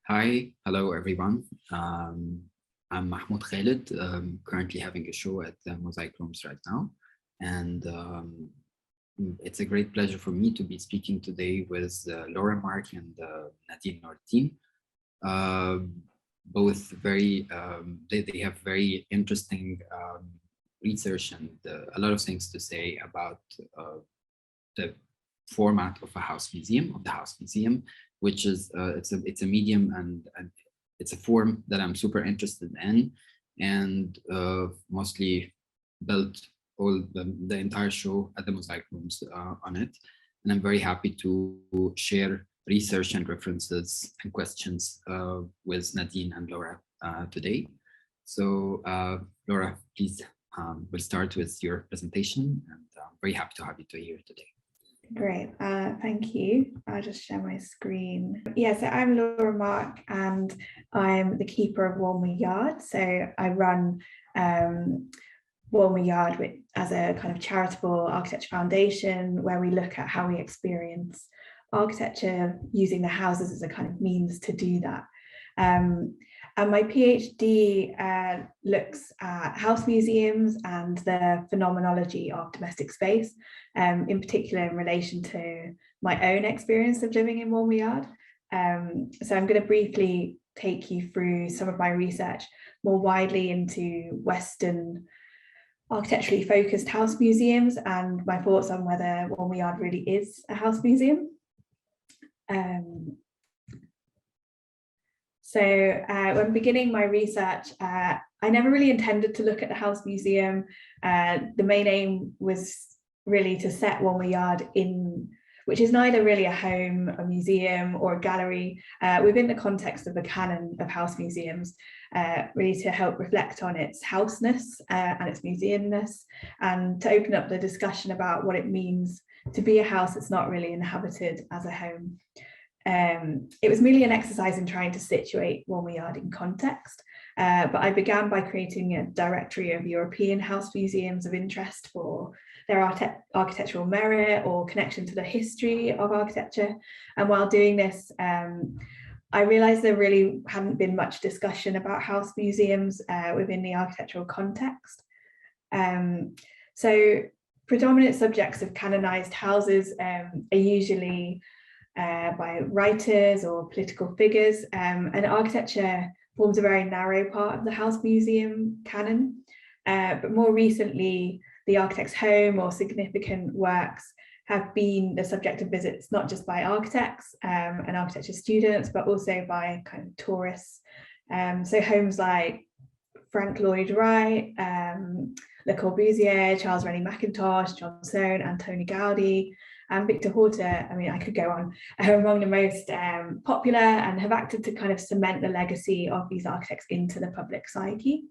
Hi, hello everyone. I'm Mahmoud Khaled, currently having a show at the Mosaic Rooms right now. And it's a great pleasure for me to be speaking today with Laura Mark and Nadine Nour. Both very, they have very interesting research and a lot of things to say about the format of a house museum, which is it's a medium and it's a form that I'm super interested in, and mostly built all the entire show at the Mosaic Rooms on it. And I'm very happy to share research and references and questions with Nadine and Laura today. So Laura, please, we'll start with your presentation, and I'm very happy to have you here today. Great, thank you. I'll just share my screen. Yeah, so I'm Laura Mark and I'm the keeper of Walmer Yard. So I run Walmer Yard as a kind of charitable architecture foundation where we look at how we experience architecture using the houses as a kind of means to do that. And my PhD looks at house museums and the phenomenology of domestic space, in particular in relation to my own experience of living in Walmer Yard. So I'm going to briefly take you through some of my research more widely into Western architecturally focused house museums and my thoughts on whether Walmer Yard really is a house museum. So when beginning my research, I never really intended to look at the house museum. The main aim was really to set Walmer Yard in, which is neither really a home, a museum or a gallery, within the context of the canon of house museums, really to help reflect on its houseness and its museumness, and to open up the discussion about what it means to be a house that's not really inhabited as a home. It was merely an exercise in trying to situate Walmer Yard in context, but I began by creating a directory of European house museums of interest for their architectural merit or connection to the history of architecture. And while doing this, I realized there really hadn't been much discussion about house museums within the architectural context. So predominant subjects of canonized houses are usually by writers or political figures, and architecture forms a very narrow part of the house museum canon. But more recently, the architect's home or significant works have been the subject of visits not just by architects and architecture students, but also by kind of tourists. So homes like Frank Lloyd Wright, Le Corbusier, Charles Rennie Mackintosh, John Soane, Antoni Gaudi, and Victor Horta, I mean, I could go on, among the most popular and have acted to kind of cement the legacy of these architects into the public psyche.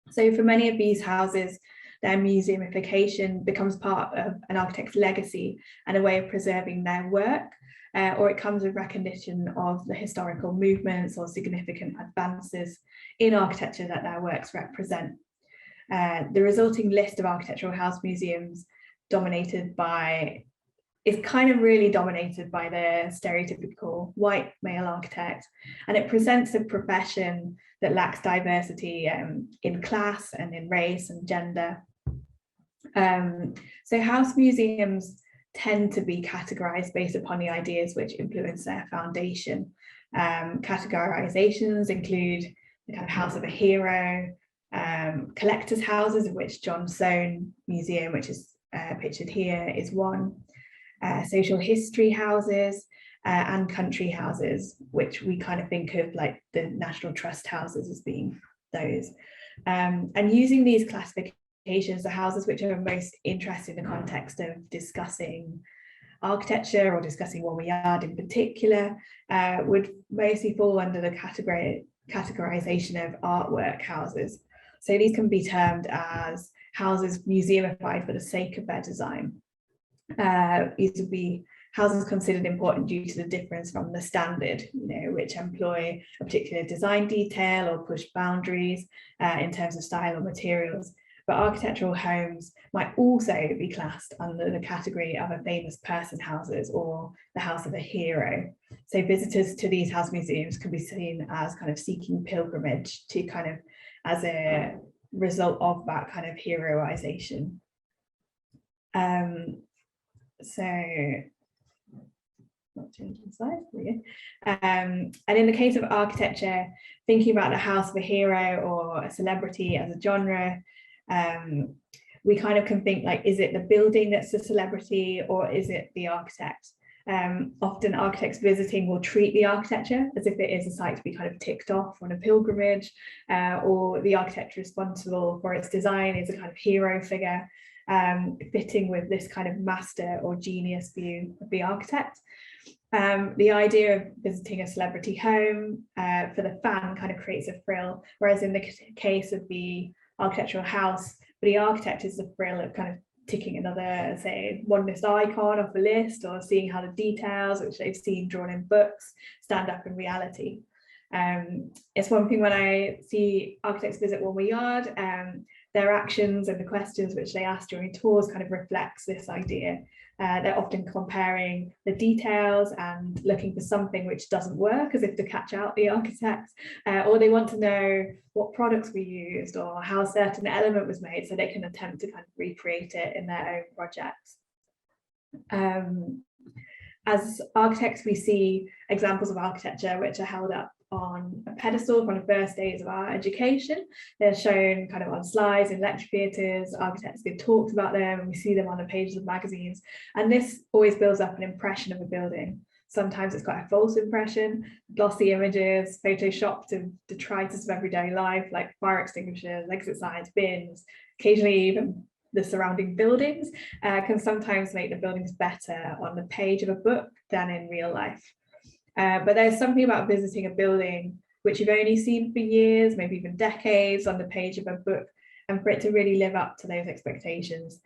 So for many of these houses, their museumification becomes part of an architect's legacy and a way of preserving their work, or it comes with recognition of the historical movements or significant advances in architecture that their works represent. The resulting list of architectural house museums is kind of really dominated by the stereotypical white male architect, and it presents a profession that lacks diversity in class and in race and gender. So house museums tend to be categorized based upon the ideas which influence their foundation. Categorizations include the kind of house of a hero, collectors' houses, of which John Soane Museum, which is pictured here, is one. Social history houses and country houses, which we kind of think of like the National Trust houses as being those. And using these classifications, the houses which are most interested in the context of discussing architecture or discussing Walmer Yard in particular, would mostly fall under the categorization of artwork houses. So these can be termed as houses museumified for the sake of their design. These would be houses considered important due to the difference from the standard, which employ a particular design detail or push boundaries in terms of style or materials, but architectural homes might also be classed under the category of a famous person houses or the house of a hero. So visitors to these house museums can be seen as kind of seeking pilgrimage to kind of as a result of that kind of heroization. So not changing slides, there we go. And in the case of architecture, thinking about the house of a hero or a celebrity as a genre, we kind of can think like, is it the building that's the celebrity or is it the architect? Often architects visiting will treat the architecture as if it is a site to be kind of ticked off on a pilgrimage, or the architect responsible for its design is a kind of hero figure, fitting with this kind of master or genius view of the architect. The idea of visiting a celebrity home for the fan kind of creates a thrill, whereas in the case of the architectural house, for the architect is the thrill of kind of ticking another, say, modernist icon off the list, or seeing how the details which they've seen drawn in books stand up in reality. It's one thing when I see architects visit Walmer Yard, their actions and the questions which they ask during tours kind of reflects this idea. They're often comparing the details and looking for something which doesn't work, as if to catch out the architect, or they want to know what products we used or how a certain element was made, so they can attempt to kind of recreate it in their own projects. As architects, we see examples of architecture which are held up on a pedestal from the first days of our education. They're shown kind of on slides in lecture theatres, architects give talks about them, and we see them on the pages of magazines. And this always builds up an impression of a building. Sometimes it's quite a false impression, glossy images, photoshopped of detritus of everyday life, like fire extinguishers, exit signs, bins, occasionally even the surrounding buildings, can sometimes make the buildings better on the page of a book than in real life. But there's something about visiting a building which you've only seen for years, maybe even decades, on the page of a book, and for it to really live up to those expectations.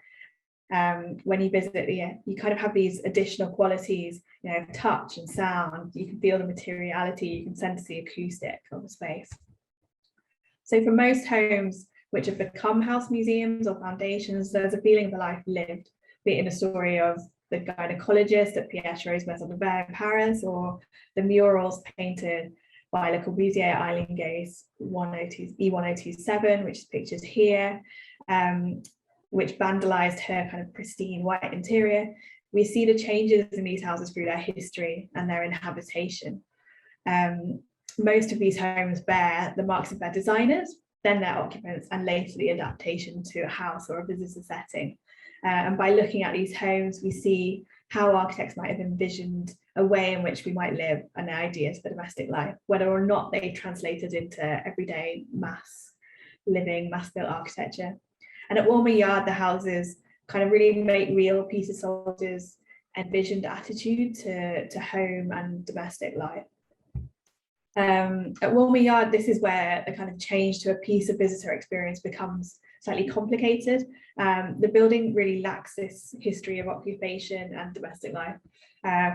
When you visit, you kind of have these additional qualities, you know, touch and sound. You can feel the materiality, you can sense the acoustic of the space. So for most homes which have become house museums or foundations, there's a feeling of a life lived, be it in a story of the gynecologist at Pietro's Maison de Verre in Paris, or the murals painted by Le Corbusier at Eileen Gay's E1027, which is pictured here, which vandalized her kind of pristine white interior. We see the changes in these houses through their history and their inhabitation. Most of these homes bear the marks of their designers, then their occupants, and later the adaptation to a house or a visitor setting. And by looking at these homes, we see how architects might have envisioned a way in which we might live and their ideas for domestic life, whether or not they translated into everyday mass living, mass-built architecture. And at Walmer Yard, the houses kind of really make real Peter Salter's envisioned attitude to home and domestic life. At Walmer Yard, this is where the kind of change to a piece of visitor experience becomes slightly complicated. The building really lacks this history of occupation and domestic life.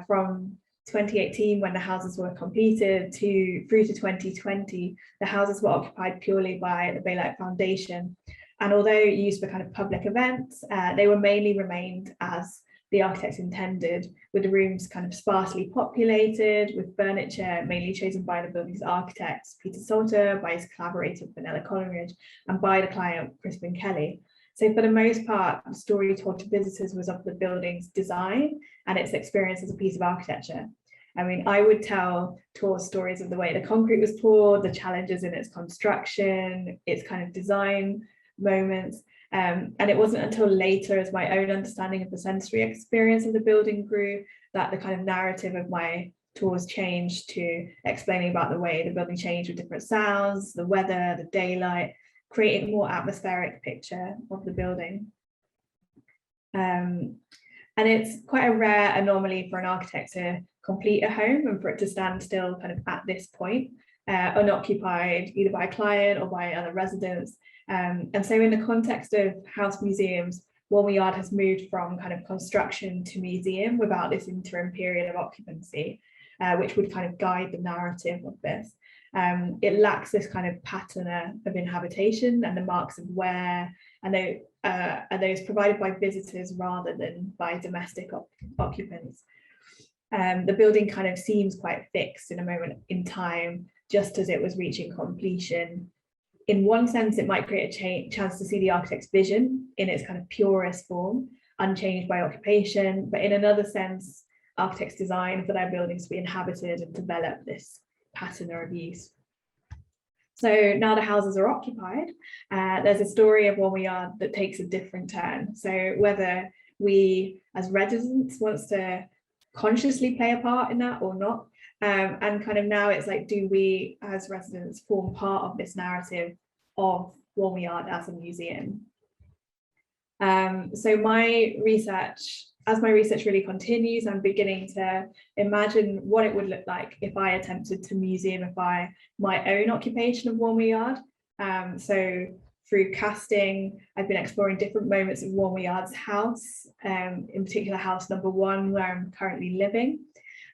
From 2018, when the houses were completed, through to 2020, the houses were occupied purely by the Baylight Foundation. And although used for kind of public events, they were mainly remained as the architects intended, with the rooms kind of sparsely populated, with furniture mainly chosen by the building's architects, Peter Salter, by his collaborator, Vanilla Coleridge, and by the client, Crispin Kelly. So for the most part, the story told to visitors was of the building's design and its experience as a piece of architecture. I mean, I would tell tour stories of the way the concrete was poured, the challenges in its construction, its kind of design moments. And it wasn't until later, as my own understanding of the sensory experience of the building grew, that the kind of narrative of my tours changed to explaining about the way the building changed with different sounds, the weather, the daylight, creating a more atmospheric picture of the building. And it's quite a rare anomaly for an architect to complete a home and for it to stand still kind of at this point, unoccupied either by a client or by other residents. And so in the context of house museums, Walmer Yard has moved from kind of construction to museum without this interim period of occupancy. which would kind of guide the narrative of this. It lacks this kind of pattern of inhabitation and the marks of wear, and those provided by visitors rather than by domestic occupants. The building kind of seems quite fixed in a moment in time, just as it was reaching completion. In one sense, it might create a chance to see the architect's vision in its kind of purest form, unchanged by occupation, but in another sense, architects design for their buildings to be inhabited and develop this pattern of use. So now the houses are occupied, there's a story of one we are that takes a different turn. So whether we as residents wants to consciously play a part in that or not, and kind of now it's like, do we as residents form part of this narrative of Warmy Yard as a museum? So as my research really continues, I'm beginning to imagine what it would look like if I attempted to museumify my own occupation of Warmy Yard. So through casting, I've been exploring different moments of Warmy Yard's house, in particular house number 1, where I'm currently living.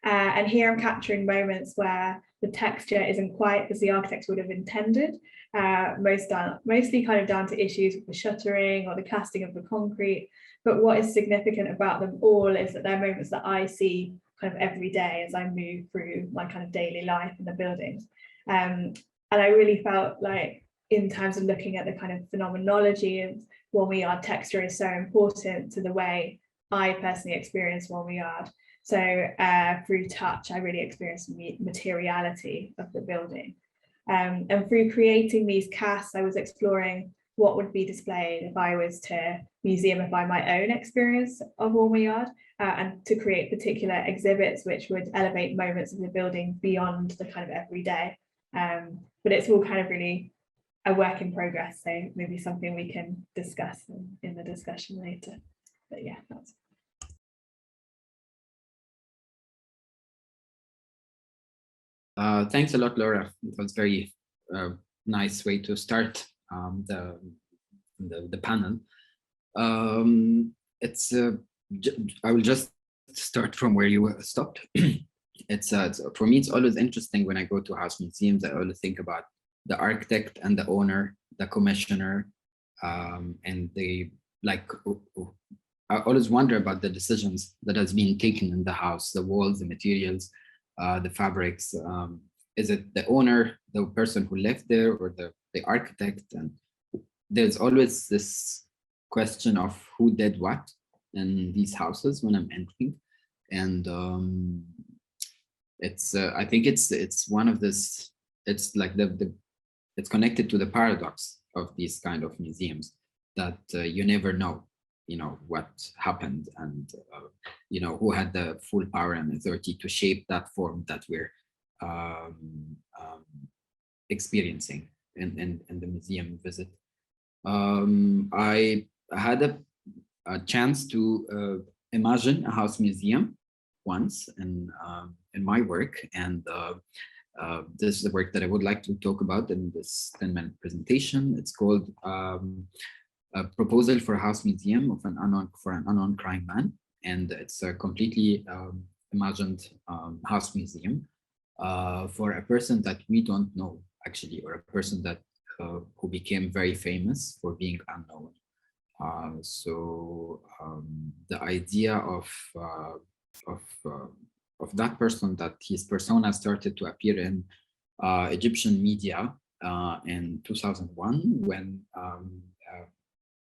And here I'm capturing moments where the texture isn't quite as the architects would have intended, mostly kind of down to issues with the shuttering or the casting of the concrete. But what is significant about them all is that they're moments that I see kind of every day as I move through my kind of daily life in the buildings. And I really felt like, in terms of looking at the kind of phenomenology of Warmy Yard texture is so important to the way I personally experience Warmy Yard. So through touch, I really experienced the materiality of the building. And through creating these casts, I was exploring what would be displayed if I was to museumify my own experience of Warmy Yard, and to create particular exhibits which would elevate moments of the building beyond the kind of everyday. But it's all kind of really a work in progress, so maybe something we can discuss in the discussion later. But yeah, that's. Thanks a lot, Laura. It was very nice way to start the panel. I will just start from where you stopped. It's for me, it's always interesting when I go to house museums. I always think about the architect and the owner, the commissioner, and I always wonder about the decisions that has been taken in the house, the walls, the materials, the fabrics. Is it the owner, the person who lived there, or the architect? And there's always this question of who did what in these houses when I'm entering. And I think it's one of this, it's like it's connected to the paradox of these kind of museums, that you never know, what happened, and who had the full power and authority to shape that form that we're experiencing in the museum visit. I had a chance to imagine a house museum once in my work, and this is the work that I would like to talk about in this 10-minute presentation. It's called A Proposal for a House Museum of an Unknown Crime Man, and it's a completely imagined house museum for a person that we don't know, actually, or a person that who became very famous for being unknown. So the idea of that person, that his persona started to appear in Egyptian media in 2001, when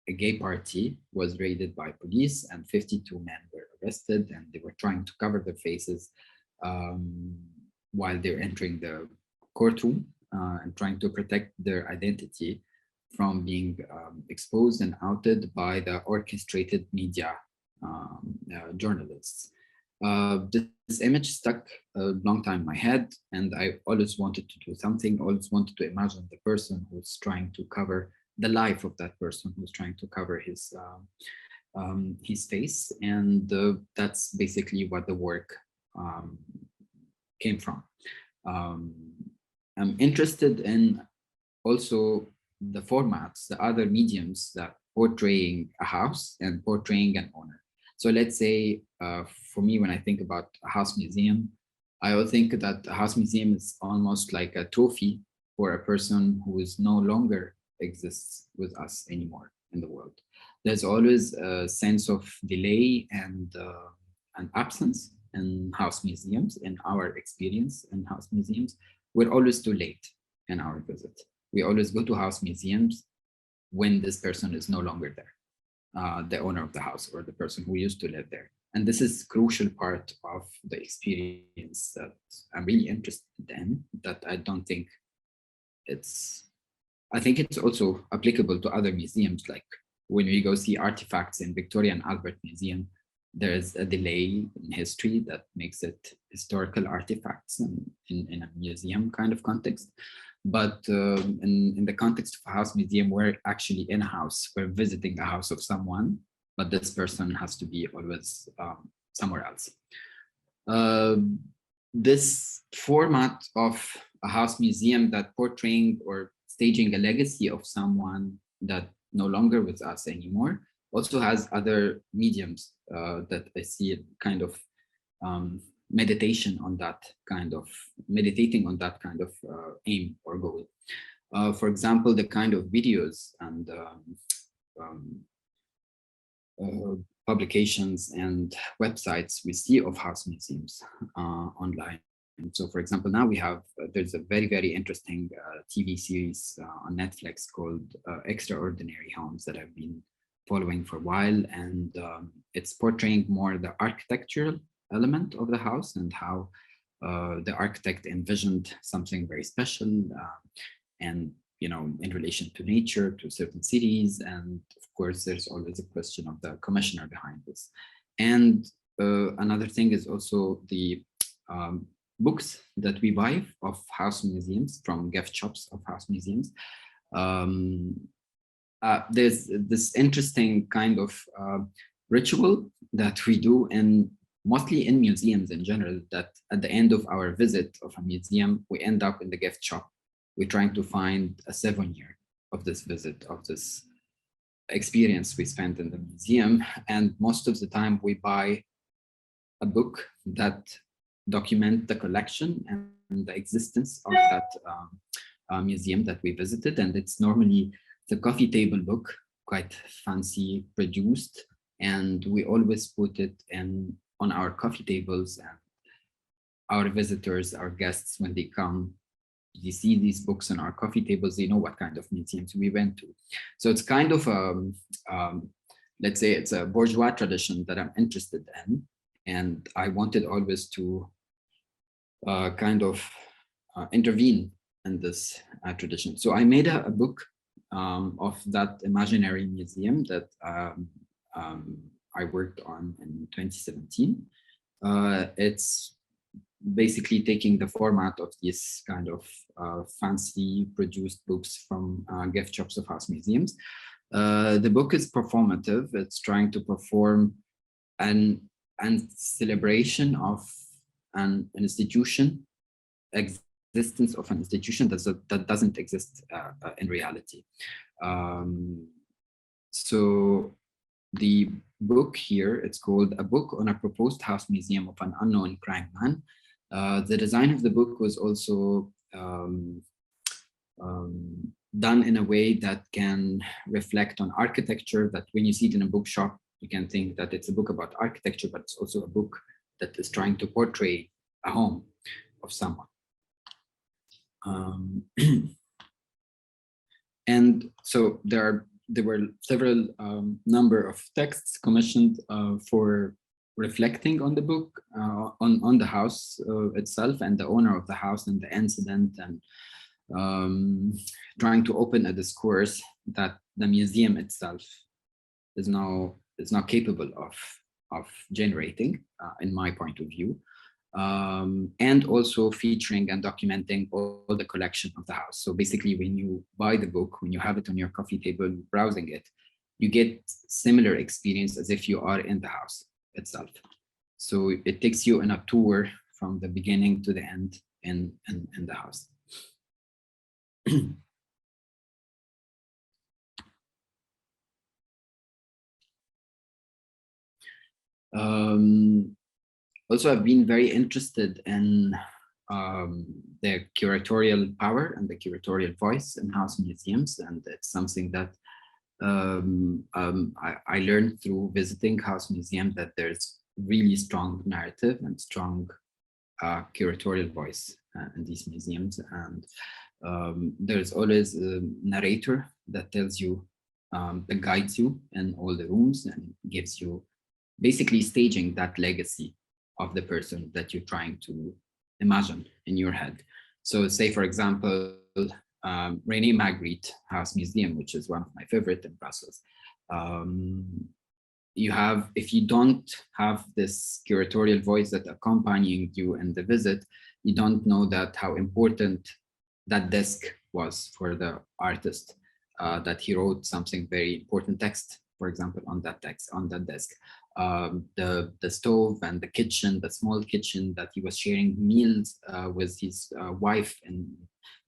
a gay party was raided by police and 52 men were arrested, and they were trying to cover their faces while they're entering the courtroom and trying to protect their identity from being exposed and outed by the orchestrated media journalists. This image stuck a long time in my head, and I always wanted to do something, always wanted to imagine the person who's trying to cover the life of that person, who's trying to cover his face. And that's basically what the work came from. I'm interested in also the formats, the other mediums that portraying a house and portraying an owner. So let's say, for me, when I think about a house museum, I would think that a house museum is almost like a trophy for a person who is no longer exists with us anymore in the world. There's always a sense of delay and absence in house museums. In our experience in house museums, we're always too late in our visit. We always go to house museums when this person is no longer there, the owner of the house or the person who used to live there. And this is crucial part of the experience that I'm really interested in, that I don't think I think it's also applicable to other museums. Like when we go see artifacts in Victoria and Albert Museum, there is a delay in history that makes it historical artifacts in a museum kind of context. But in the context of a house museum, we're actually in a house, we're visiting the house of someone, but this person has to be always somewhere else. This format of a house museum that portraying or staging a legacy of someone that no longer with us anymore also has other mediums that I see kind of meditating on that kind of aim or goal. For example, the kind of videos and publications and websites we see of house museums online. And so, for example, now we have, there's a very, very interesting TV series on Netflix called Extraordinary Homes that I've been following for a while. And it's portraying more the architectural element of the house and how the architect envisioned something very special and, you know, in relation to nature, to certain cities. And of course, there's always a question of the commissioner behind this. And another thing is also the books that we buy of house museums from gift shops of house museums. There's this interesting kind of ritual that we do, and mostly in museums in general, that at the end of our visit of a museum, we end up in the gift shop. We're trying to find a souvenir of this visit, of this experience we spent in the museum. And most of the time we buy a book that document the collection and the existence of that museum that we visited. And it's normally the coffee table book, quite fancy produced. And we always put it on our coffee tables, and our visitors, our guests, when they come, they see these books on our coffee tables, they know what kind of museums we went to. So it's kind of, let's say it's a bourgeois tradition that I'm interested in. And I wanted always to kind of intervene in this tradition. So I made a book of that imaginary museum that I worked on in 2017. It's basically taking the format of these kind of fancy produced books from gift shops of house museums. The book is performative. It's trying to perform an celebration of an institution, existence of an institution that doesn't exist in reality. So the book here, it's called A Book on a Proposed House Museum of an Unknown Crime Man. The design of the book was also done in a way that can reflect on architecture, that when you see it in a bookshop, you can think that it's a book about architecture, but it's also a book that is trying to portray a home of someone. And so there were several number of texts commissioned for reflecting on the book, on the house itself and the owner of the house and the incident, and trying to open a discourse that the museum itself is now capable of generating, in my point of view. And also featuring and documenting all the collection of the house. So basically, when you buy the book, when you have it on your coffee table, browsing it, you get similar experience as if you are in the house itself. So it takes you on a tour from the beginning to the end in the house. Also, I've been very interested in the curatorial power and the curatorial voice in house museums, and it's something that I learned through visiting house museums, that there's really strong narrative and strong curatorial voice in these museums, and there's always a narrator that tells you, that guides you in all the rooms and gives you basically staging that legacy of the person that you're trying to imagine in your head. So say, for example, René Magritte House Museum, which is one of my favorite in Brussels. You have, if you don't have this curatorial voice that accompanying you in the visit, you don't know that how important that desk was for the artist, that he wrote something very important text, for example, on that text, on that desk. The stove and the kitchen, the small kitchen that he was sharing meals with his wife in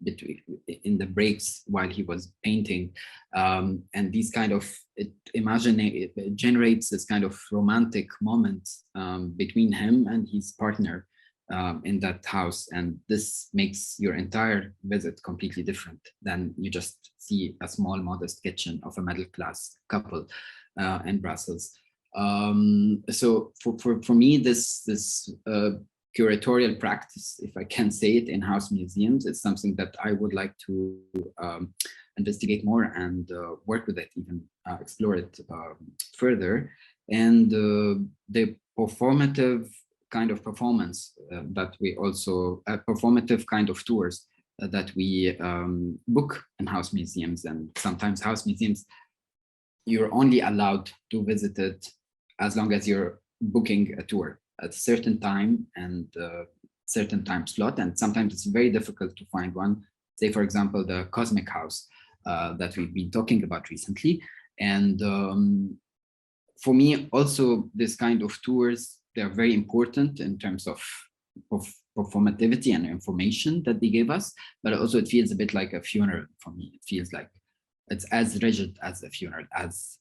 the breaks while he was painting, and these kind of it generates this kind of romantic moment between him and his partner in that house, and this makes your entire visit completely different than you just see a small modest kitchen of a middle class couple in Brussels. So for me, this curatorial practice, if I can say it, in house museums, is something that I would like to investigate more and work with it, even explore it further. And the performative kind of performance that we also, performative kind of tours that we book in house museums, and sometimes house museums, you're only allowed to visit it as long as you're booking a tour at a certain time and certain time slot. And sometimes it's very difficult to find one. Say, for example, the Cosmic House that we've been talking about recently. And for me, also, this kind of tours, they're very important in terms of performativity and information that they give us, but also it feels a bit like a funeral for me. It feels like it's as rigid as a funeral, as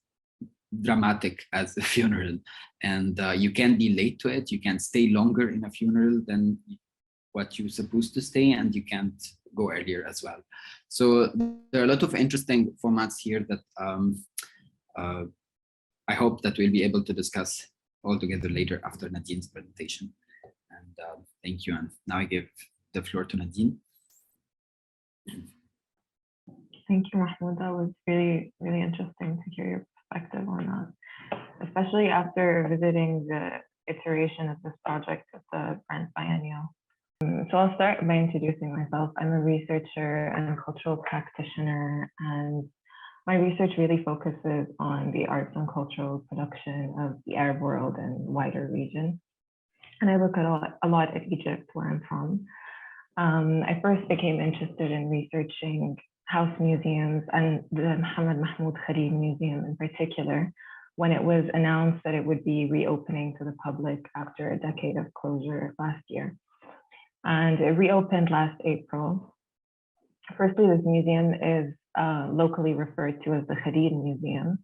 dramatic as a funeral, and you can be late to it. You can stay longer in a funeral than what you're supposed to stay, and you can't go earlier as well. So there are a lot of interesting formats here that I hope that we'll be able to discuss all together later after Nadine's presentation. And thank you. And now I give the floor to Nadine. Thank you, Mahmoud. That was really, really interesting to hear your perspective on that, especially after visiting the iteration of this project at the Grand Bienniale. So I'll start by introducing myself. I'm a researcher and cultural practitioner, and my research really focuses on the arts and cultural production of the Arab world and wider region. And I look at a lot at Egypt, where I'm from. I first became interested in researching house museums and the Mahmoud Khaled Museum in particular, when it was announced that it would be reopening to the public after a decade of closure last year. And it reopened last April. Firstly, this museum is locally referred to as the Khaled Museum,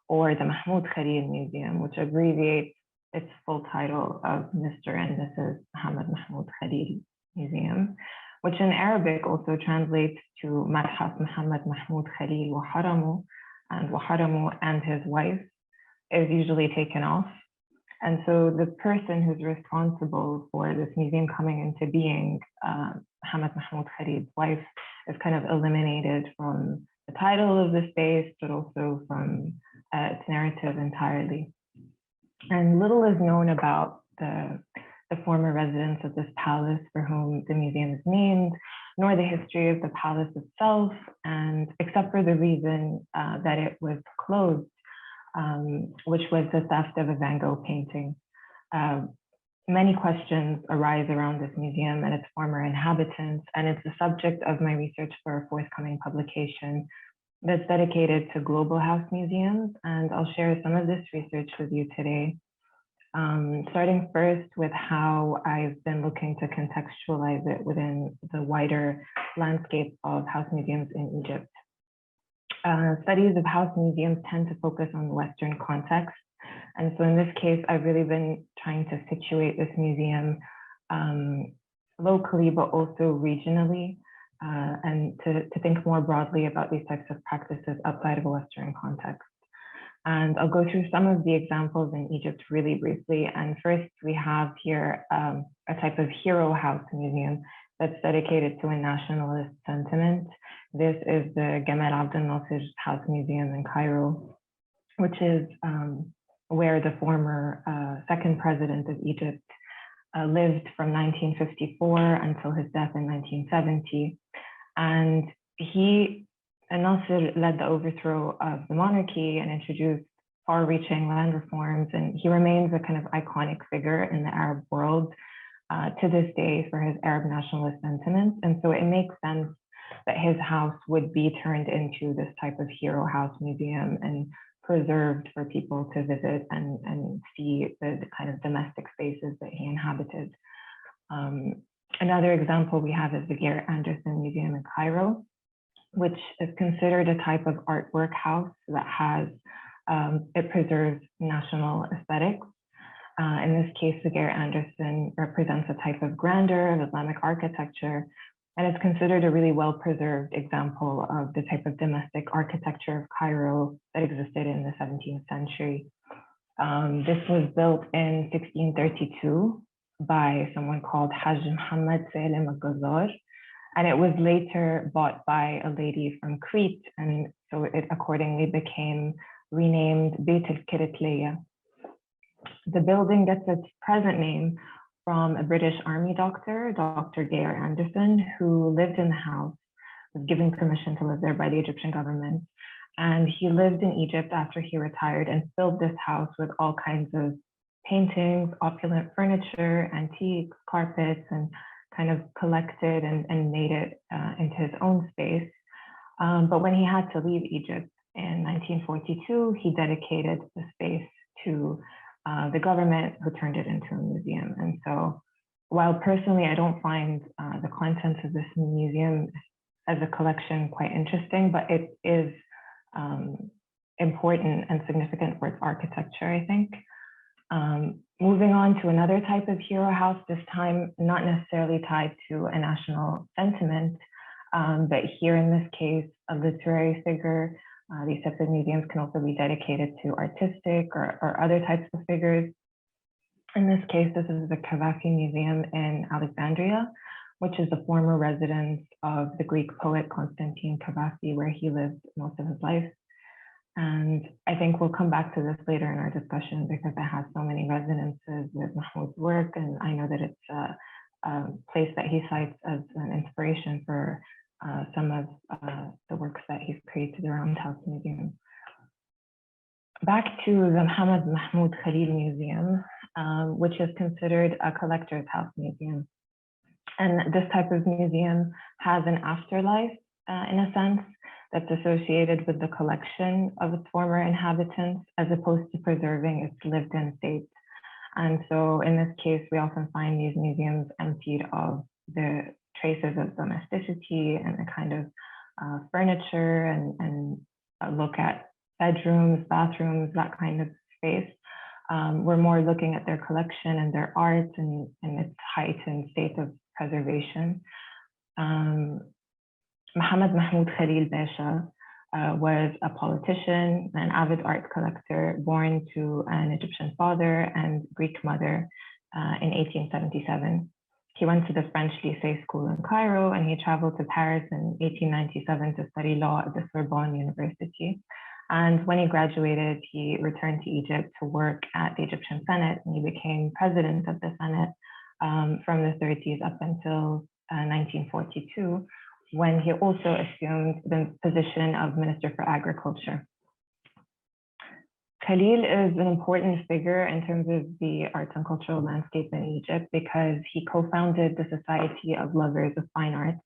or the Mahmoud Khaled Museum, which abbreviates its full title of Mr. and Mrs. Mahmoud Khaled Museum, which in Arabic also translates to Madhaf Muhammad Mahmoud Khalil wa Haramu, and wa Haramu and his wife is usually taken off. And so the person who's responsible for this museum coming into being, Muhammad Mahmoud Khalil's wife, is kind of eliminated from the title of the space, but also from its narrative entirely. And little is known about the former residents of this palace for whom the museum is named, nor the history of the palace itself, and except for the reason that it was closed, which was the theft of a Van Gogh painting. Many questions arise around this museum and its former inhabitants, and it's the subject of my research for a forthcoming publication that's dedicated to global house museums, and I'll share some of this research with you today. Starting first with how I've been looking to contextualize it within the wider landscape of house museums in Egypt. Studies of house museums tend to focus on the Western context, And so in this case, I've really been trying to situate this museum locally, but also regionally, and to think more broadly about these types of practices outside of a Western context. And I'll go through some of the examples in Egypt really briefly. And first, we have here a type of hero house museum that's dedicated to a nationalist sentiment. This is the Gamal Abdel Nasser's House Museum in Cairo, which is where the former second president of Egypt lived from 1954 until his death in 1970. And Nasser led the overthrow of the monarchy and introduced far-reaching land reforms, and he remains a kind of iconic figure in the Arab world to this day for his Arab nationalist sentiments. And so it makes sense that his house would be turned into this type of hero house museum and preserved for people to visit and see the kind of domestic spaces that he inhabited. Another example we have is the Gerrit Andersen Museum in Cairo, which is considered a type of artwork house that has, it preserves national aesthetics. In this case, the Gerrit Andersen represents a type of grandeur of Islamic architecture, and it's considered a really well-preserved example of the type of domestic architecture of Cairo that existed in the 17th century. This was built in 1632 by someone called Hajj Muhammad Salem al-Ghazar, and it was later bought by a lady from Crete, and so it accordingly became renamed Beit al-Kiritleya. The building gets its present name from a British Army doctor, Dr. Gerrit Andersen, who lived in the house, was given permission to live there by the Egyptian government. And he lived in Egypt after he retired and filled this house with all kinds of paintings, opulent furniture, antiques, carpets, and kind of collected and made it into his own space. But when he had to leave Egypt in 1942, he dedicated the space to the government, who turned it into a museum. And so while personally I don't find the contents of this museum as a collection quite interesting, but it is important and significant for its architecture, I think. Moving on to another type of hero house, this time not necessarily tied to a national sentiment, but here in this case, a literary figure. These types of museums can also be dedicated to artistic or other types of figures. In this case, this is the Cavafy Museum in Alexandria, which is the former residence of the Greek poet Constantine Cavafy, where he lived most of his life. And I think we'll come back to this later in our discussion because it has so many resonances with Mahmoud's work, and I know that it's a place that he cites as an inspiration for some of the works that he's created around House Museum. Back to the Mahmoud Khaled Museum, which is considered a collector's house museum. And this type of museum has an afterlife, in a sense, that's associated with the collection of its former inhabitants, as opposed to preserving its lived-in state. And so in this case, we often find these museums emptied of the traces of domesticity and the kind of furniture and look at bedrooms, bathrooms, that kind of space. We're more looking at their collection and their art and its heightened state of preservation. Mohammed Mahmoud Khaled Basha was a politician, an avid art collector, born to an Egyptian father and Greek mother in 1877. He went to the French Lycée School in Cairo, and he traveled to Paris in 1897 to study law at the Sorbonne University. And when he graduated, he returned to Egypt to work at the Egyptian Senate, and he became president of the Senate from the 30s up until 1942, when he also assumed the position of Minister for Agriculture. Khalil is an important figure in terms of the arts and cultural landscape in Egypt because he co-founded the Society of Lovers of Fine Arts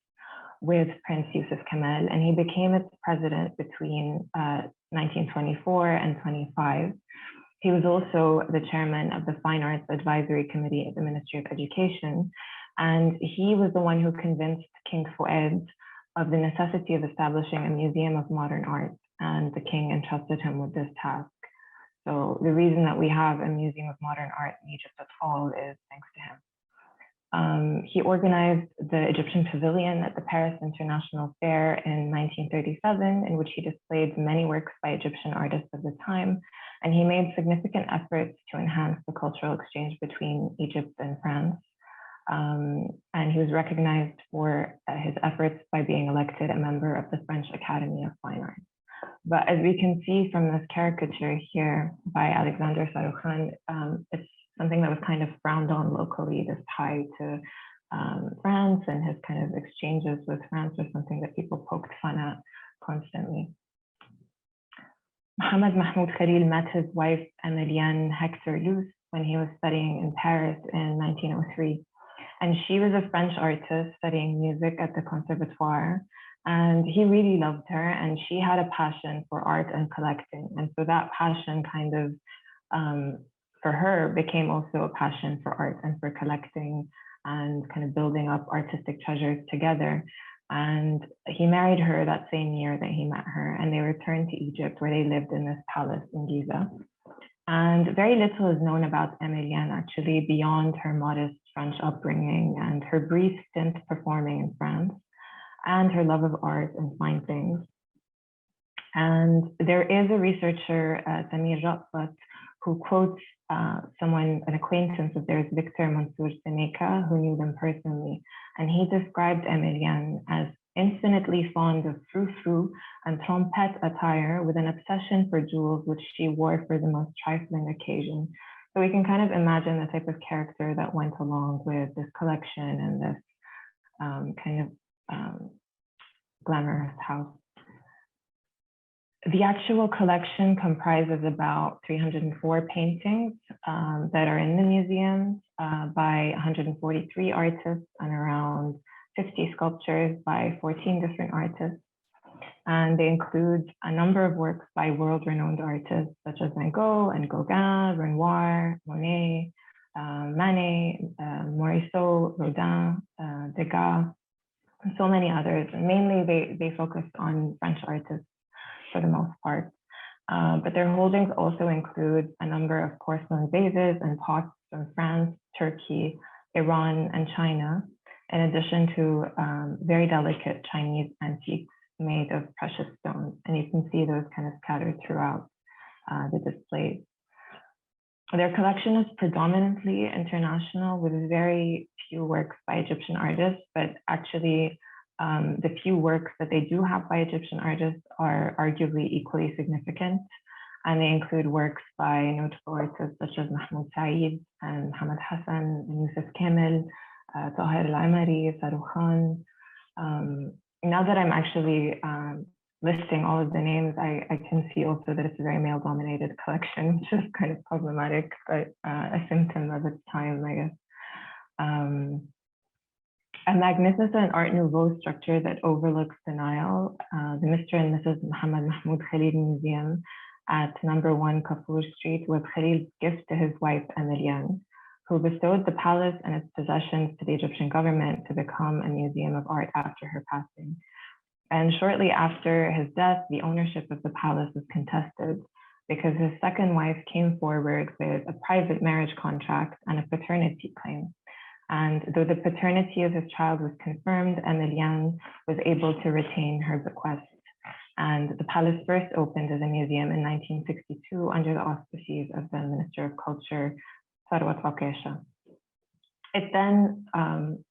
with Prince Yusuf Kemal, and he became its president between 1924 and 25. He was also the chairman of the Fine Arts Advisory Committee at the Ministry of Education, and he was the one who convinced King Fuad of the necessity of establishing a museum of modern art, and the king entrusted him with this task. So the reason that we have a museum of modern art in Egypt at all is thanks to him. He organized the Egyptian Pavilion at the Paris International Fair in 1937, in which he displayed many works by Egyptian artists of the time, and he made significant efforts to enhance the cultural exchange between Egypt and France. And he was recognized for his efforts by being elected a member of the French Academy of Fine Arts. But as we can see from this caricature here by Alexander Saroukhane, it's something that was kind of frowned on locally. This tie to France and his kind of exchanges with France was something that people poked fun at constantly. Mahmoud Khaled met his wife Emilienne Hector Luce when he was studying in Paris in 1903. And she was a French artist studying music at the Conservatoire. And he really loved her, and she had a passion for art and collecting. And so that passion kind of, for her, became also a passion for art and for collecting and kind of building up artistic treasures together. And he married her that same year that he met her, and they returned to Egypt, where they lived in this palace in Giza. And very little is known about Emilienne, actually, beyond her modest French upbringing and her brief stint performing in France, and her love of art and fine things. And there is a researcher, Samir Ratfat, who quotes an acquaintance of theirs, Victor Mansour Seneca, who knew them personally. And he described Emilienne as infinitely fond of frou-frou and trompette attire, with an obsession for jewels, which she wore for the most trifling occasion. So we can kind of imagine the type of character that went along with this collection and this kind of glamorous house. The actual collection comprises about 304 paintings that are in the museum by 143 artists, and around 50 sculptures by 14 different artists. And they include a number of works by world-renowned artists such as Van Gogh and Gauguin, Renoir, Monet, Manet, Morisot, Rodin, Degas, and so many others. And mainly they focused on French artists for the most part. But their holdings also include a number of porcelain vases and pots from France, Turkey, Iran, and China, in addition to very delicate Chinese antiques made of precious stones. And you can see those kind of scattered throughout the displays. Their collection is predominantly international, with very few works by Egyptian artists, but actually the few works that they do have by Egyptian artists are arguably equally significant. And they include works by notable artists such as Mahmoud Said and Mohammed Hassan, and Yusuf Kamel, Tahir Al-Amari, Saroukhane. Now that I'm actually listing all of the names, I can see also that it's a very male-dominated collection, which is kind of problematic, but a symptom of its time, I guess. A magnificent Art Nouveau structure that overlooks the Nile, the Mr. and Mrs. Mahmoud Khaled Museum at number 1 Kafur Street, was Khalid's gift to his wife, Emilienne, who bestowed the palace and its possessions to the Egyptian government to become a museum of art after her passing. And shortly after his death, the ownership of the palace was contested because his second wife came forward with a private marriage contract and a paternity claim. And though the paternity of his child was confirmed, Emilienne was able to retain her bequest. And the palace first opened as a museum in 1962 under the auspices of the Minister of Culture, Sarwat Wakesha. It then,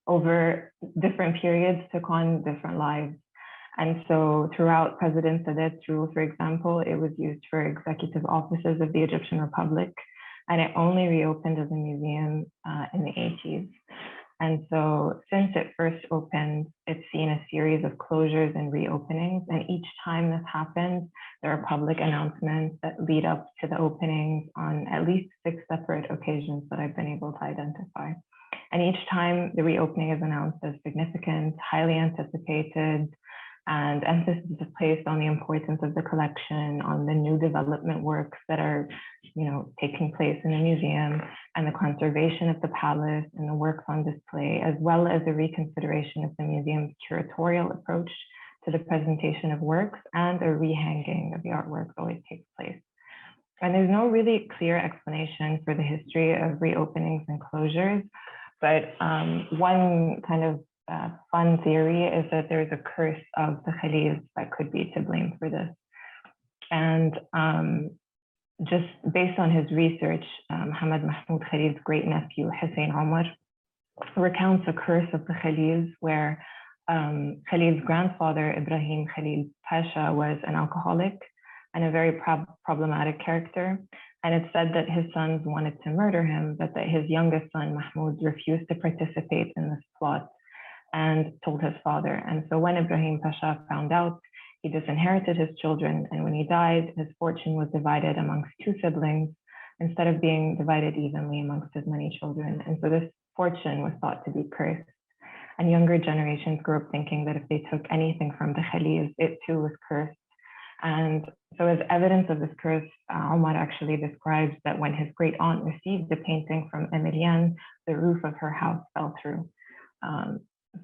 over different periods, took on different lives. And so throughout President Sadat's rule, for example, it was used for executive offices of the Egyptian Republic, and it only reopened as a museum in the 80s. And so since it first opened, it's seen a series of closures and reopenings. And each time this happens, there are public announcements that lead up to the openings on at least 6 separate occasions that I've been able to identify. And each time the reopening is announced as significant, highly anticipated, and emphasis is placed on the importance of the collection, on the new development works that are, taking place in the museum, and the conservation of the palace and the works on display, as well as the reconsideration of the museum's curatorial approach to the presentation of works, and a rehanging of the artworks always takes place. And there's no really clear explanation for the history of reopenings and closures, but one kind of fun theory is that there's a curse of the Khalils that could be to blame for this. And just based on his research, Mahmoud Khalid's great nephew, Hussein Omar, recounts a curse of the Khalils where Khalid's grandfather, Ibrahim Khalil Pasha, was an alcoholic and a very problematic character. And it's said that his sons wanted to murder him, but that his youngest son, Mahmoud, refused to participate in this plot and told his father. And so when Ibrahim Pasha found out, he disinherited his children. And when he died, his fortune was divided amongst two siblings instead of being divided evenly amongst his many children. And so this fortune was thought to be cursed. And younger generations grew up thinking that if they took anything from the Khalils, it too was cursed. And so as evidence of this curse, Omar actually describes that when his great aunt received the painting from Emilienne, the roof of her house fell through.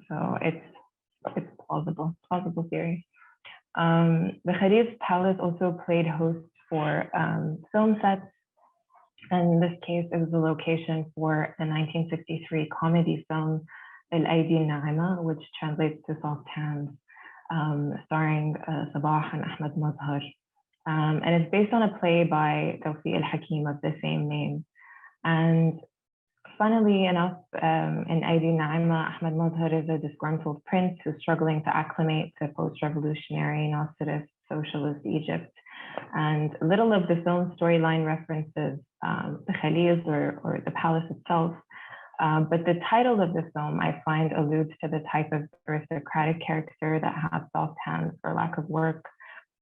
So it's plausible theory. The Khalil's palace also played host for film sets. And in this case, it was the location for the 1963 comedy film Al-Aidi Al-Na'ima, which translates to Soft Hands, starring Sabah and Ahmed Mazhar. And it's based on a play by Tawfiq al-Hakim of the same name. And funnily enough, in Aidi Naima, Ahmed Mazhar is a disgruntled prince who's struggling to acclimate to post-revolutionary, Nasserist, socialist Egypt. And little of the film storyline references the Khalils or the palace itself. But the title of the film, I find, alludes to the type of aristocratic character that has soft hands for lack of work.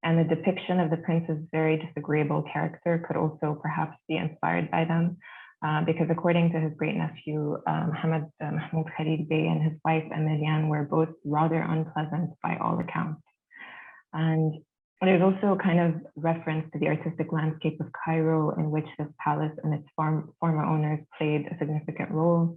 And the depiction of the prince's very disagreeable character could also perhaps be inspired by them. Because according to his great nephew, Mahmoud Khalid Bey, and his wife, Emilienne, were both rather unpleasant by all accounts. And there's also kind of reference to the artistic landscape of Cairo, in which this palace and its former owners played a significant role,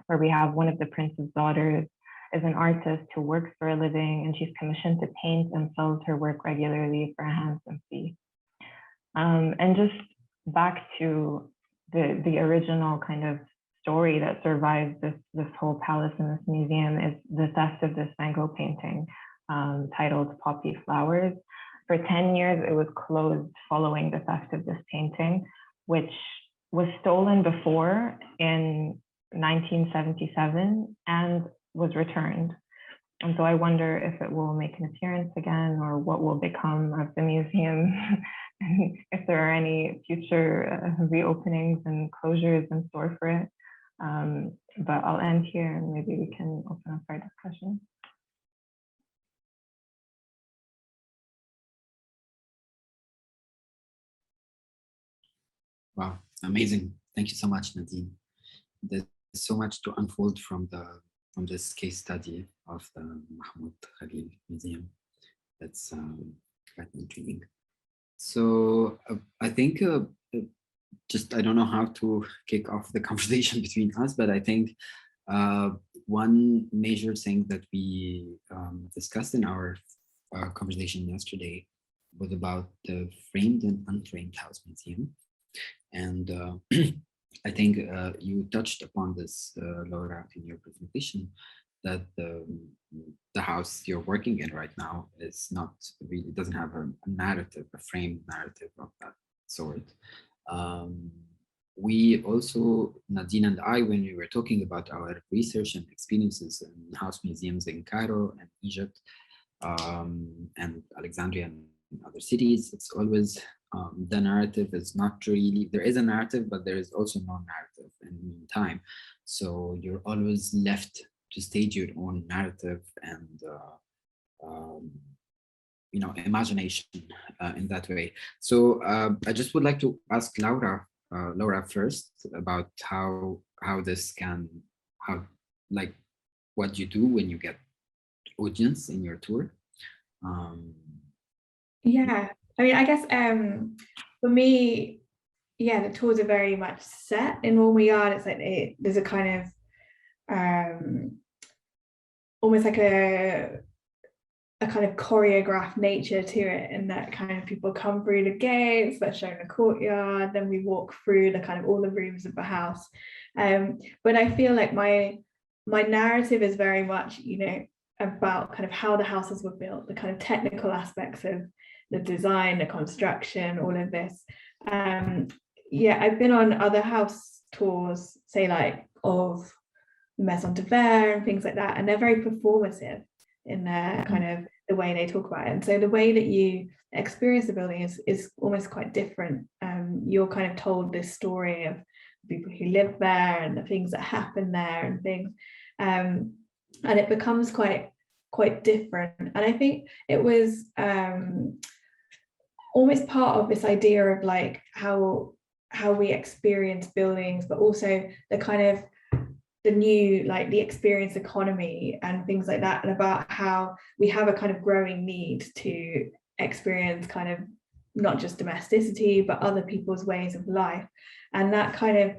where we have one of the prince's daughters is an artist who works for a living, and she's commissioned to paint and sells her work regularly for a handsome fee. And just back to the original kind of story that survives this whole palace and this museum is the theft of this Van Gogh painting titled Poppy Flowers. For 10 years, it was closed following the theft of this painting, which was stolen before in 1977 and was returned. And so I wonder if it will make an appearance again or what will become of the museum, and if there are any future reopenings and closures in store for it. But I'll end here and maybe we can open up our discussion. Wow, amazing. Thank you so much, Nadine. There's so much to unfold from this case study of the Mahmoud Khalid Museum. That's quite intriguing. So I think I don't know how to kick off the conversation between us, but I think one major thing that we discussed in our conversation yesterday was about the framed and unframed house museum. And I think you touched upon this, Laura, in your presentation, that the house you're working in right now is not really, doesn't have a narrative, a framed narrative of that sort. We also, Nadine and I, when we were talking about our research and experiences in house museums in Cairo and Egypt and Alexandria and other cities, it's always the narrative is not really, there is a narrative, but there is also no narrative in the meantime. So you're always left to stage your own narrative and imagination in that way. So I just would like to ask Laura first about how this can, like what you do when you get audience in your tour. Yeah, I mean, I guess for me, yeah, the tours are very much set in one yard. It's like there's a kind of almost like a a kind of choreographed nature to it, in that kind of people come through the gates, they're shown the courtyard, then we walk through the kind of all the rooms of the house. But I feel like my narrative is very much, you know, about kind of how the houses were built, the kind of technical aspects of the design, the construction, all of this. Yeah, I've been on other house tours, say like of Maison de Verre and things like that, and they're very performative in their kind of the way they talk about it. And so the way that you experience the building is almost quite different. You're kind of told this story of people who live there and the things that happen there and things. And it becomes quite different. And I think it was almost part of this idea of like how we experience buildings, but also the kind of the new, like the experience economy and things like that, and about how we have a kind of growing need to experience kind of not just domesticity, but other people's ways of life. And that kind of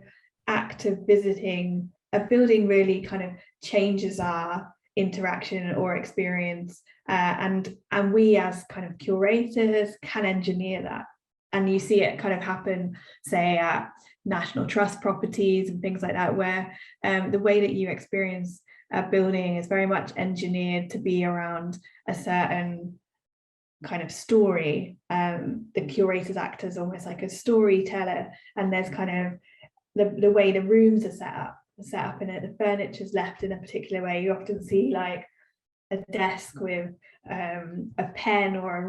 act of visiting a building really kind of changes our interaction or experience, and we as kind of curators can engineer that. And you see it kind of happen, say, at National Trust properties and things like that, where the way that you experience a building is very much engineered to be around a certain kind of story. The curators act as almost like a storyteller, and there's kind of the way the rooms are set up in it, the furniture is left in a particular way. You often see like a desk with a pen or a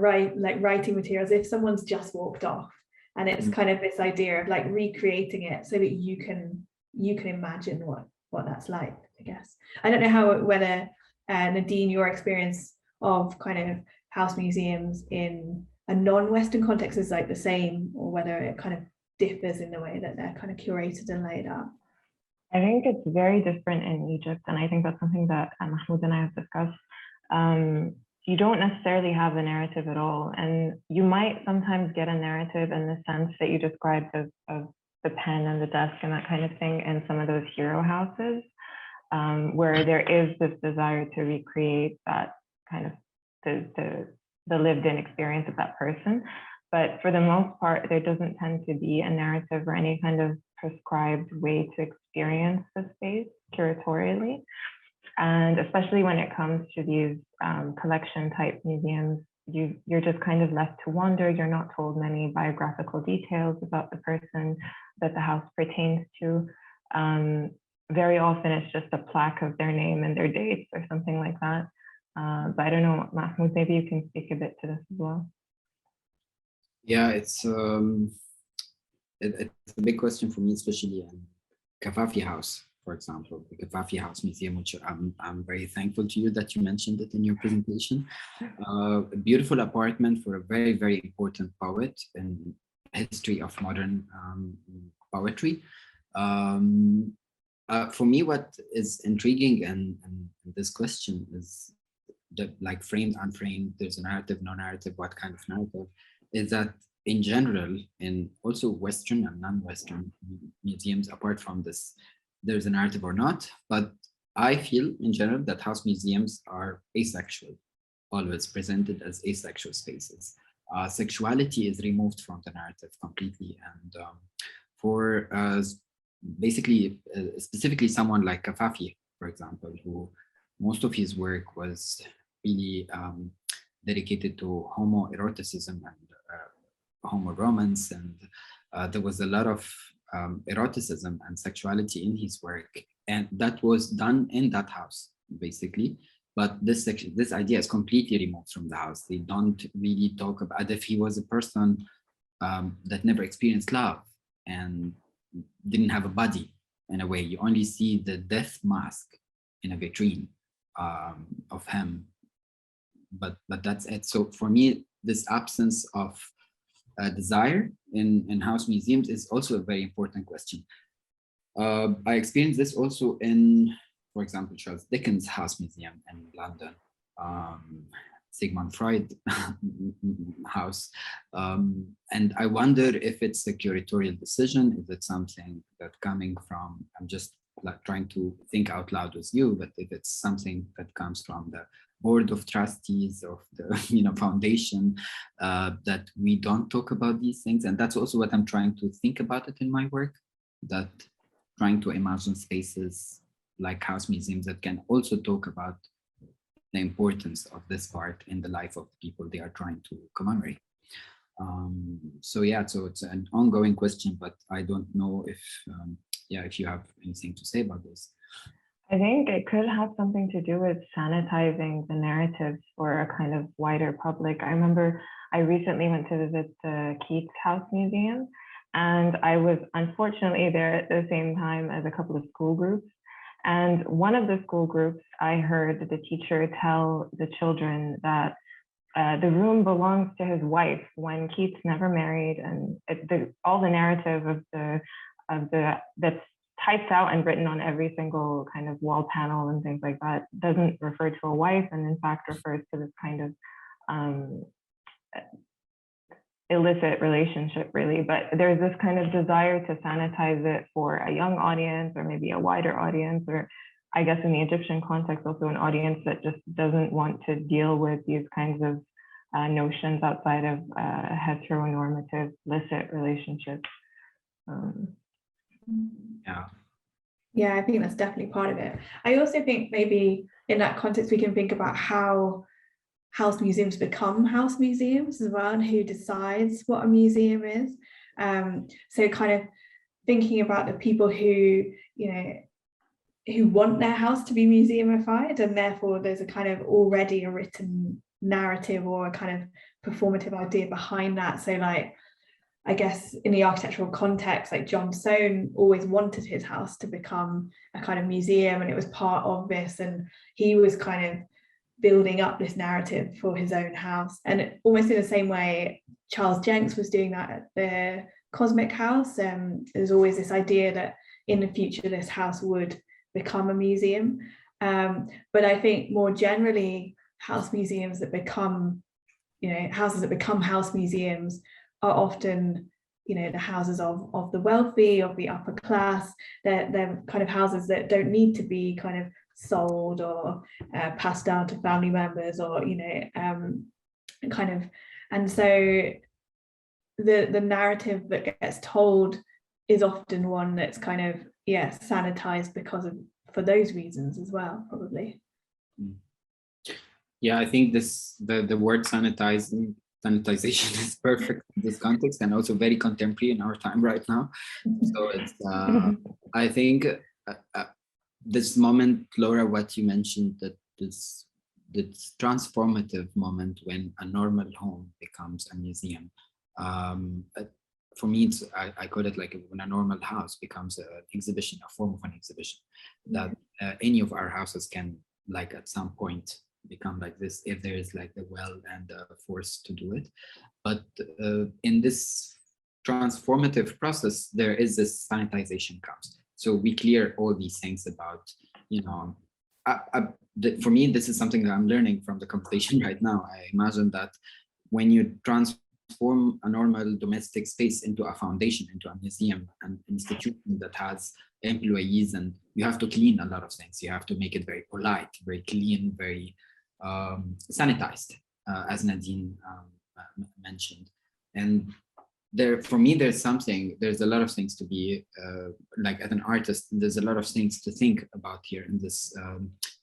writing materials, if someone's just walked off, and it's kind of this idea of like recreating it so that you can imagine what that's like. I guess I don't know whether Nadine, your experience of kind of house museums in a non-Western context is like the same, or whether it kind of differs in the way that they're kind of curated and laid out. I think it's very different in Egypt, and I think that's something that Mahmoud and I have discussed. You don't necessarily have a narrative at all, and you might sometimes get a narrative in the sense that you described of the pen and the desk and that kind of thing in some of those hero houses, where there is this desire to recreate that kind of the lived-in experience of that person. But for the most part, there doesn't tend to be a narrative or any kind of prescribed way to experience the space curatorially. And especially when it comes to these collection type museums, you're just kind of left to wonder. You're not told many biographical details about the person that the house pertains to. Very often it's just a plaque of their name and their dates or something like that. But I don't know, Mahmoud, maybe you can speak a bit to this as well. Yeah, it's a big question for me, especially in Kafafi House, for example, the Kafafi House Museum, which I'm very thankful to you that you mentioned it in your presentation. A beautiful apartment for a very, very important poet in history of modern poetry. For me, what is intriguing in this question is that, like, framed, unframed, there's a narrative, no narrative, what kind of narrative, is that in general, in also Western and non-Western museums, apart from this, there's a narrative or not, but I feel in general that house museums are asexual, always presented as asexual spaces. Sexuality is removed from the narrative completely. And for basically, specifically someone like Kafafi, for example, who most of his work was really dedicated to homoeroticism and homo-romance, and there was a lot of eroticism and sexuality in his work, and that was done in that house, basically. But this idea is completely removed from the house. They don't really talk about if he was a person that never experienced love and didn't have a body in a way. You only see the death mask in a vitrine of him, but that's it. So for me, this absence of desire in house museums is also a very important question. I experienced this also in, for example, Charles Dickens' House Museum in London, Sigmund Freud house. And I wonder if it's a curatorial decision, is it something that coming from, I'm just like trying to think out loud with you, but if it's something that comes from the board of trustees of the foundation, that we don't talk about these things. And that's also what I'm trying to think about it in my work, that trying to imagine spaces like house museums that can also talk about the importance of this part in the life of people they are trying to commemorate. So it's an ongoing question, but I don't know if you have anything to say about this. I think it could have something to do with sanitizing the narratives for a kind of wider public. I remember I recently went to visit the Keats House Museum, and I was unfortunately there at the same time as a couple of school groups. And one of the school groups, I heard the teacher tell the children that the room belongs to his wife, when Keats never married, and all the narrative of that's typed out and written on every single kind of wall panel and things like that doesn't refer to a wife, and in fact refers to this kind of illicit relationship, really. But there's this kind of desire to sanitize it for a young audience, or maybe a wider audience, or I guess in the Egyptian context, also an audience that just doesn't want to deal with these kinds of notions outside of heteronormative, licit relationships. Yeah, I think that's definitely part of it. I also think maybe in that context, we can think about how house museums become house museums as well, and who decides what a museum is. So kind of thinking about the people who want their house to be museumified, and therefore there's a kind of already a written narrative or a kind of performative idea behind that. So like, I guess in the architectural context, like John Soane always wanted his house to become a kind of museum, and it was part of this, and he was kind of building up this narrative for his own house. And almost in the same way Charles Jenks was doing that at the Cosmic House, there's always this idea that in the future this house would become a museum. But I think more generally, house museums that become, houses that become house museums are often, the houses of the wealthy, of the upper class. They're kind of houses that don't need to be kind of sold or passed down to family members, or kind of. And so the narrative that gets told is often one that's kind of sanitized for those reasons as well, probably. Yeah, I think the word sanitization is perfect in this context, and also very contemporary in our time right now. So it's I think this moment, Laura, what you mentioned, that this transformative moment when a normal home becomes a museum. For me, I call it like when a normal house becomes an exhibition, a form of an exhibition, that any of our houses can, like, at some point become like this if there is like the will and the force to do it. But in this transformative process, there is this sanitization comes. So we clear all these things about, for me, this is something that I'm learning from the conversation right now. I imagine that when you transform a normal domestic space into a foundation, into a museum, an institution that has employees, and you have to clean a lot of things. You have to make it very polite, very clean, very sanitized, as Nadine mentioned. And for me, there's a lot of things to be, like as an artist, there's a lot of things to think about here in this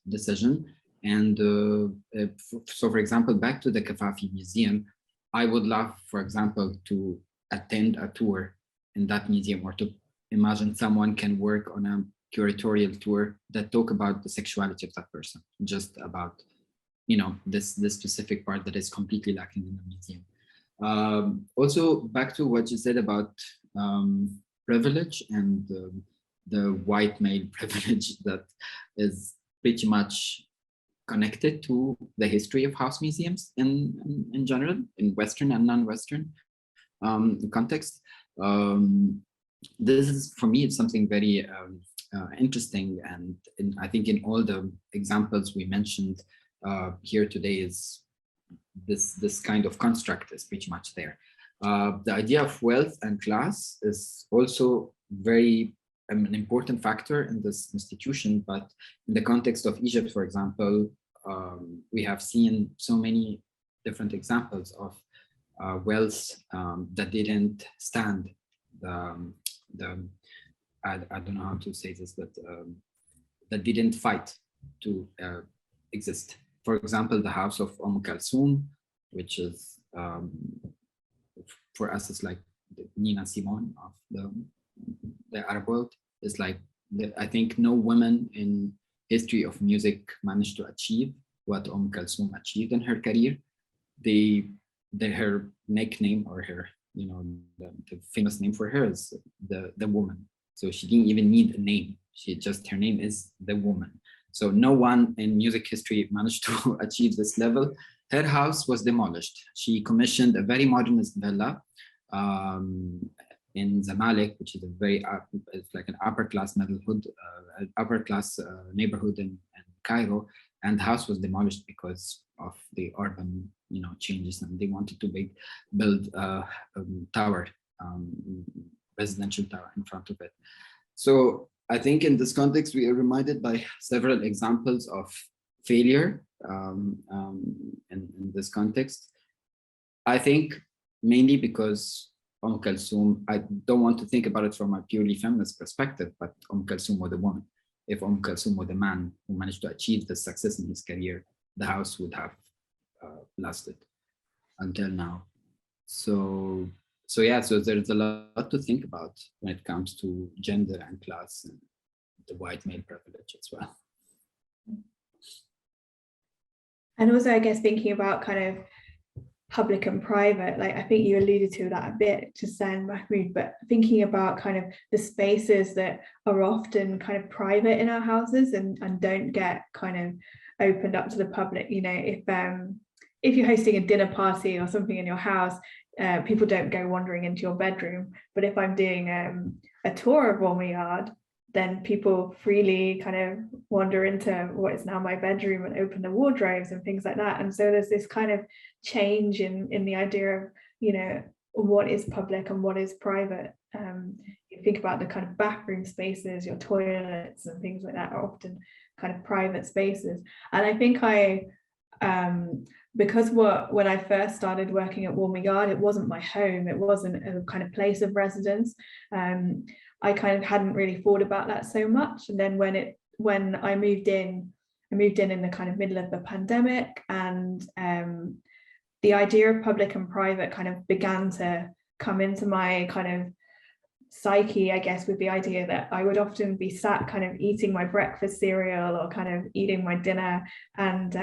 decision. And so, for example, back to the Kafafi Museum, I would love, for example, to attend a tour in that museum, or to imagine someone can work on a curatorial tour that talk about the sexuality of that person, just about, this specific part that is completely lacking in the museum. Also, back to what you said about privilege and the white male privilege that is pretty much connected to the history of house museums in general, in Western and non-Western context. This is, for me, it's something very interesting, and I think in all the examples we mentioned here today is this kind of construct is pretty much there. The idea of wealth and class is also very an important factor in this institution, but in the context of Egypt, for example, we have seen so many different examples of wealth that didn't stand I don't know how to say this, but that didn't fight to exist. For example, the house of Kulthum, which is for us, it's like the Nina Simone of the Arab world. It's like, I think no woman in history of music managed to achieve what Kulthum achieved in her career. Her nickname, or her, the famous name for her is the woman. So she didn't even need a name. Her name is the woman. So no one in music history managed to achieve this level. Her house was demolished. She commissioned a very modernist villa in Zamalek, which is it's like an upper class neighborhood in Cairo. And the house was demolished because of the urban, changes, and they wanted to build a tower, residential tower in front of it. So I think in this context, we are reminded by several examples of failure in this context. I think mainly because Kulthum, I don't want to think about it from a purely feminist perspective, but Kulthum was a woman. If Kulthum was a man who managed to achieve the success in his career, the house would have lasted until now. So there's a lot to think about when it comes to gender and class and the white male privilege as well. And also, I guess, thinking about kind of public and private, like I think you alluded to that a bit just then, Mahmoud, but thinking about kind of the spaces that are often kind of private in our houses and don't get kind of opened up to the public. If you're hosting a dinner party or something in your house, people don't go wandering into your bedroom. But if I'm doing a tour of Warmer Yard, then people freely kind of wander into what is now my bedroom and open the wardrobes and things like that. And so there's this kind of change in the idea of, what is public and what is private. You think about the kind of bathroom spaces, your toilets and things like that are often kind of private spaces. And I think because when I first started working at Warmer Yard, it wasn't my home, it wasn't a kind of place of residence. I kind of hadn't really thought about that so much. And then when I moved in the kind of middle of the pandemic, and the idea of public and private kind of began to come into my kind of psyche, I guess, with the idea that I would often be sat kind of eating my breakfast cereal or kind of eating my dinner. And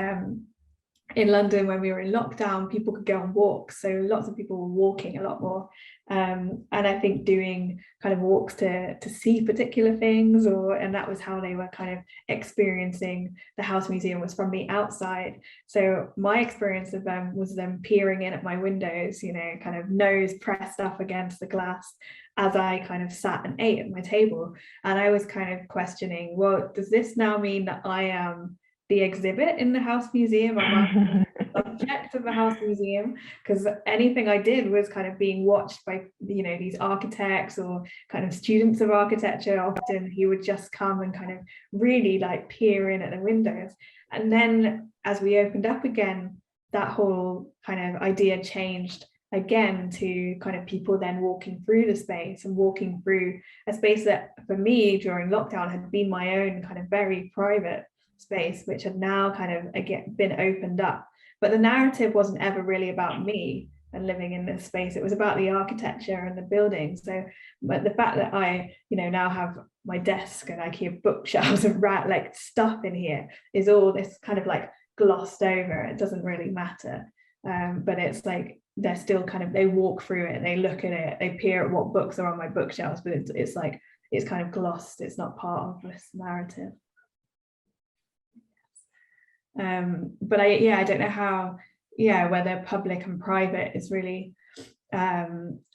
in London, when we were in lockdown, people could go on walks. So lots of people were walking a lot more. And I think doing kind of walks to see particular things, and that was how they were kind of experiencing the House Museum, was from the outside. So my experience of them was them peering in at my windows, kind of nose pressed up against the glass as I kind of sat and ate at my table. And I was kind of questioning, well, does this now mean that I am the exhibit in the House Museum? Am I the subject of the House Museum? Because anything I did was kind of being watched by, these architects or kind of students of architecture. Often he would just come and kind of really like peer in at the windows. And then as we opened up again, that whole kind of idea changed again to kind of people then walking through the space and walking through a space that for me during lockdown had been my own kind of very private space, which had now kind of again been opened up. But the narrative wasn't ever really about me and living in this space. It was about the architecture and the building. So, but the fact that I, now have my desk and I keep bookshelves and like stuff in here is all this kind of like glossed over. It doesn't really matter. But it's like they're still kind of, they walk through it, they look at it, they peer at what books are on my bookshelves, but it's like it's kind of glossed. It's not part of this narrative. But I don't know how, whether public and private is really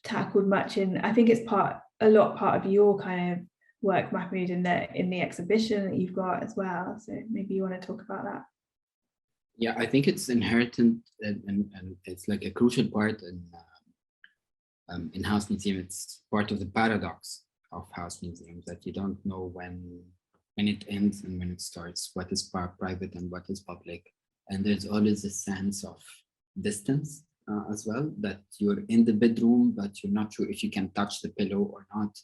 tackled much in, I think it's part of your kind of work, Mahmoud, in the exhibition that you've got as well. So maybe you want to talk about that. Yeah, I think it's inherent and it's like a crucial part in House Museum. It's part of the paradox of house museums, that you don't know when it ends and when it starts, what is private and what is public. And there's always a sense of distance as well, that you're in the bedroom, but you're not sure if you can touch the pillow or not.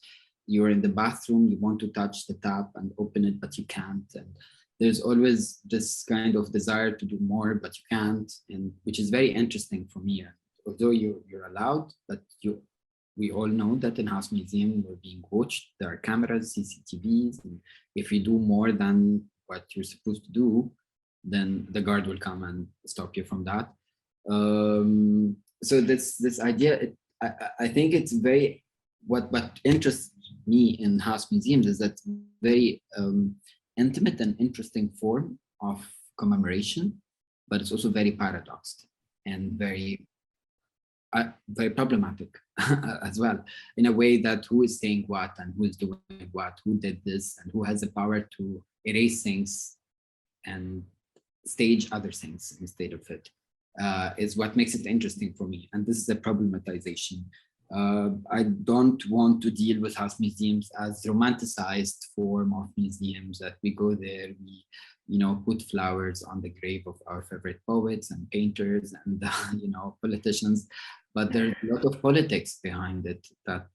You're in the bathroom, you want to touch the tap and open it, but you can't. And there's always this kind of desire to do more, but you can't, and which is very interesting for me. Although you're allowed, but we all know that in house museum we're being watched. There are cameras, CCTVs, and if you do more than what you're supposed to do, then the guard will come and stop you from that. So this idea, I think it's very, what interests me in house museums is that very intimate and interesting form of commemoration, but it's also very paradoxed and very problematic as well, in a way that who is saying what and who is doing what, who did this, and who has the power to erase things and stage other things instead of it, is what makes it interesting for me. And this is a problematization. I don't want to deal with house museums as romanticized form of museums, that we go there, we put flowers on the grave of our favorite poets and painters and politicians, but there's a lot of politics behind it that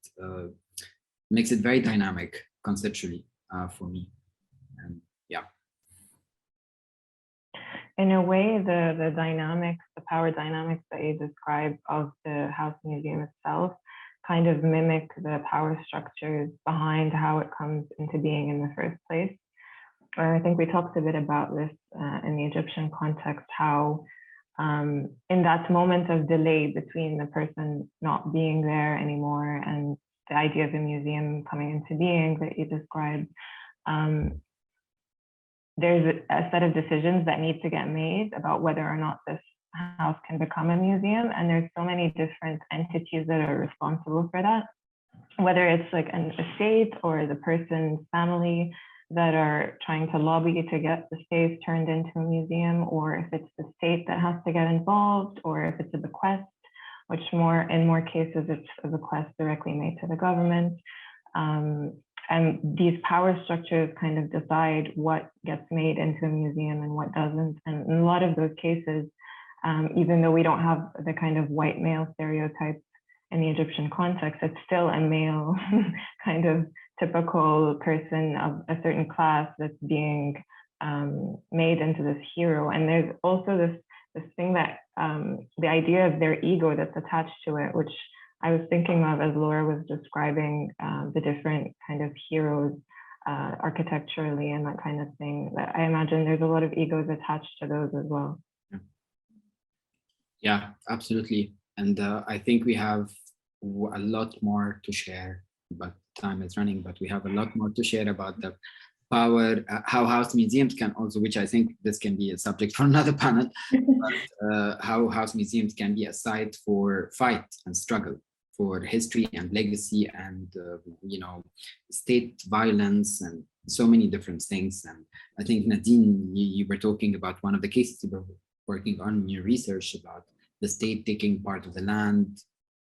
makes it very dynamic conceptually for me. And yeah. In a way, the dynamics, the power dynamics that you describe of the house museum itself kind of mimic the power structures behind how it comes into being in the first place. I think we talked a bit about this in the Egyptian context, how in that moment of delay between the person not being there anymore and the idea of the museum coming into being that you described, there's a set of decisions that need to get made about whether or not this house can become a museum. And there's so many different entities that are responsible for that, whether it's like an estate or the person's family that are trying to lobby to get the space turned into a museum, or if it's the state that has to get involved, or if it's a bequest, which in more cases, it's a bequest directly made to the government. And these power structures kind of decide what gets made into a museum and what doesn't. And in a lot of those cases, even though we don't have the kind of white male stereotypes in the Egyptian context, it's still a male kind of typical person of a certain class that's being made into this hero. And there's also this thing that the idea of their ego that's attached to it, which I was thinking of as Laura was describing the different kind of heroes architecturally and that kind of thing. That I imagine there's a lot of egos attached to those as well. Yeah, absolutely. And I think we have a lot more to share, but time is running, but we have a lot more to share about the power, how house museums can also, which I think this can be a subject for another panel, but how house museums can be a site for fight and struggle, for history and legacy and, state violence and so many different things. And I think Nadine, you were talking about one of the cases you were working on in your research about the state taking part of the land.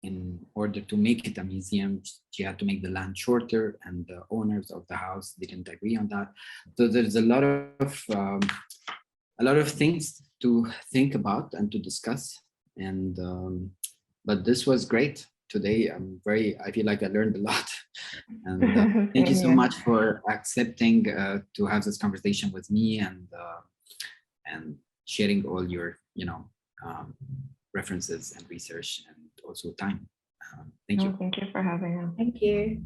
In order to make it a museum, she had to make the land shorter, and the owners of the house didn't agree on that. So there's a lot of things to think about and to discuss. And but this was great today. I feel like I learned a lot. And thank you so much for accepting to have this conversation with me and sharing all your references and research and also time. Thank you. Thank you for having us. Thank you.